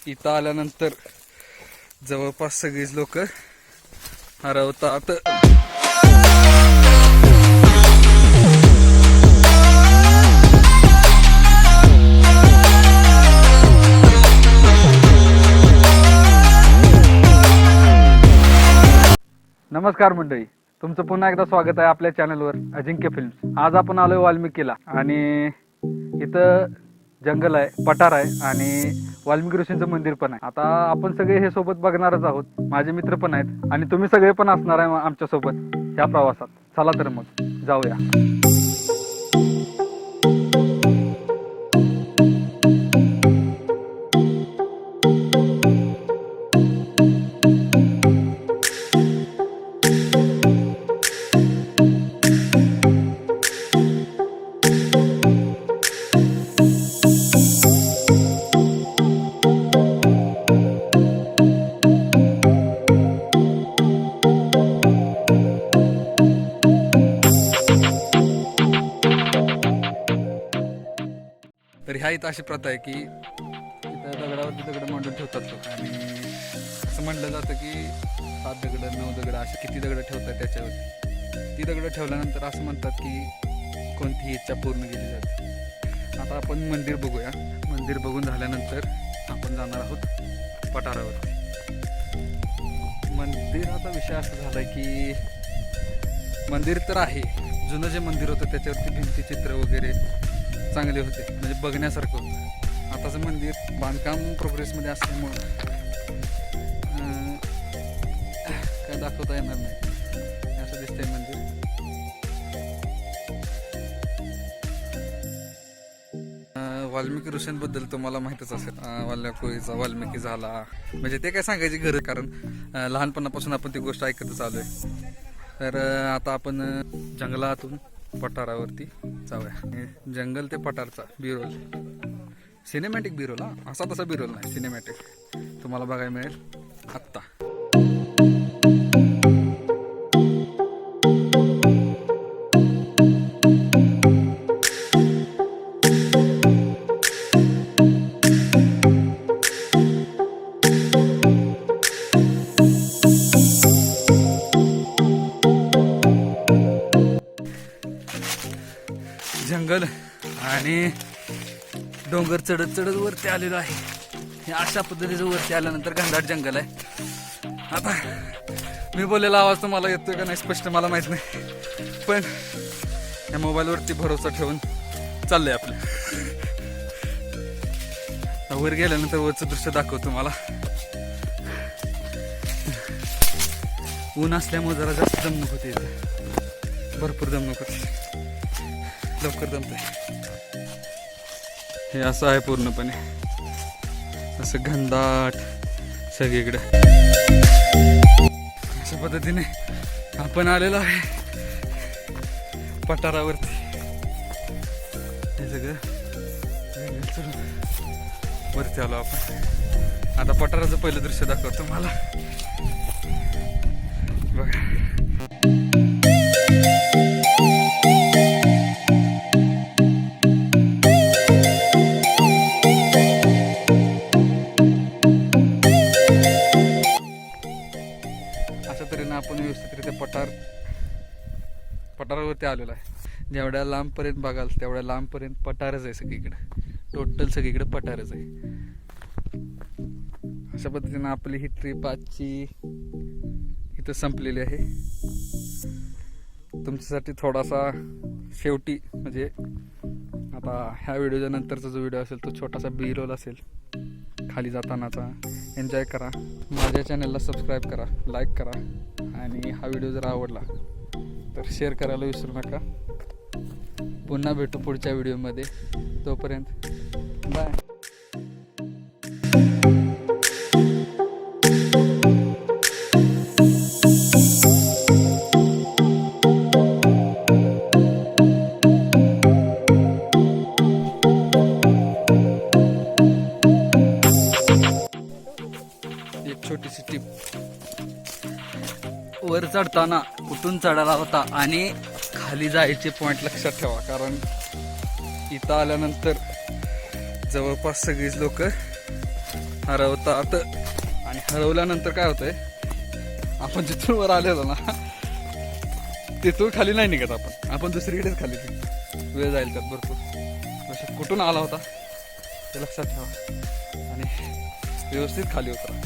इथं आल्यानंतर जवळपास सगळीच लोक हरवतात. नमस्कार मंडळी, तुमचं पुन्हा एकदा स्वागत आहे आपल्या चॅनलवर अजिंक्य फिल्म्स. आज आपण आलोय वाल्मिकीला आणि इथं जंगल आहे, पठार आहे आणि वाल्मिकी ऋषींचं मंदिर पण आहे. आता आपण सगळे हे सोबत बघणारच आहोत, माझे मित्र पण आहेत आणि तुम्ही सगळे पण असणार आहे आमच्या सोबत ह्या प्रवासात. चला तर मग जाऊया. तर ह्या इथं अशी प्रथा आहे की इथं दगडावरती दगड मांडून ठेवतात लोक आणि असं म्हटलं जातं की 7 दगड 9 दगड असे किती दगड ठेवतात त्याच्यावरती. ती दगड ठेवल्यानंतर असं म्हणतात की कोणतीही इच्छा पूर्ण केली जाते. आता आपण मंदिर बघूया. मंदिर बघून झाल्यानंतर आपण जाणार आहोत पठारावरती. मंदिराचा विषय असा झाला की मंदिर तर आहे, जुनं जे मंदिर होतं त्याच्यावरती भिंतीचित्र वगैरे चांगले होते, म्हणजे बघण्यासारखं होतं. आताचं मंदिर बांधकाम प्रोग्रेसमध्ये असल्यामुळं काय दाखवता येणार नाही, असं दिसतंय मंदिर. वाल्मिकी ऋषींबद्दल तुम्हाला माहीतच असेल. वल्लकोळीचा वाल्मिकी झाला म्हणजे ते काय सांगायची गरज, कारण लहानपणापासून आपण ती गोष्ट ऐकतच आलोय. तर आता आपण जंगलातून पठारावरती जाऊया. जंगल ते पठारचा बिरोल, सिनेमॅटिक बिरोल. असा तसा बिरोल नाही, सिनेमॅटिक तुम्हाला बघायला मिळेल आत्ता. जंगल आणि डोंगर चढत चढत वरती आलेलो आहे. हे अशा पद्धतीचं वरती आल्यानंतर घनदाट जंगल आहे. आता मी बोललेला आवाज तुम्हाला येतोय का नाही स्पष्ट मला माहित नाही, पण या मोबाईलवरती भरोसा ठेवून चाललंय आपलं. वर गेल्यानंतर वरचं दृश्य दाखवतो तुम्हाला. ऊन असल्यामुळे जरा जास्त दमणूक होते, भरपूर दमणूक होते, लवकर दमतंय. हे असं आहे पूर्णपणे असं घनदाट सगळीकडे. अशा पद्धतीने आपण आलेलो आहे पठारावरती. हे सगळं वरती आलो आपण. आता पठाराचं पहिलं दृश्य दाखवतो मला. बघा, आपण व्यवस्थितरित्या पठारावरती आलेलो आहे. जेवढ्या लांबपर्यंत बघाल तेवढ्या लांबपर्यंत पठारच आहे सगळीकडे, टोटल सगळीकडे पठारच आहे. अशा पद्धतीने आपली ही ट्रिप आजची इथं संपलेली आहे. तुमच्यासाठी थोडासा शेवटी म्हणजे आता ह्या व्हिडिओच्या नंतरचा जो व्हिडिओ असेल तो छोटासा बी रोल असेल खाली जातानाचा. एन्जॉय करा, माझ्या चॅनलला सबस्क्राईब करा, लाईक करा आणि हा व्हिडिओ जर आवडला तर शेअर करायला विसरू नका. पुन्हा भेटू पुढच्या व्हिडिओमध्ये. तोपर्यंत बाय. एक छोटीशी टिप, वर चढताना कुठून चढायला होता आणि खाली जायचे पॉईंट लक्षात ठेवा, कारण इथं आल्यानंतर जवळपास सगळीच लोक हरवतात. आणि हरवल्यानंतर काय होतंय, आपण जिथून वर आलेलो ना तिथून खाली नाही निघत, आपण दुसरीकडेच खाली निघतो. वेळ जाईल त्यात भरपूर. कुठून आला होता ते लक्षात ठेवा आणि व्यवस्थित खाली उतरा.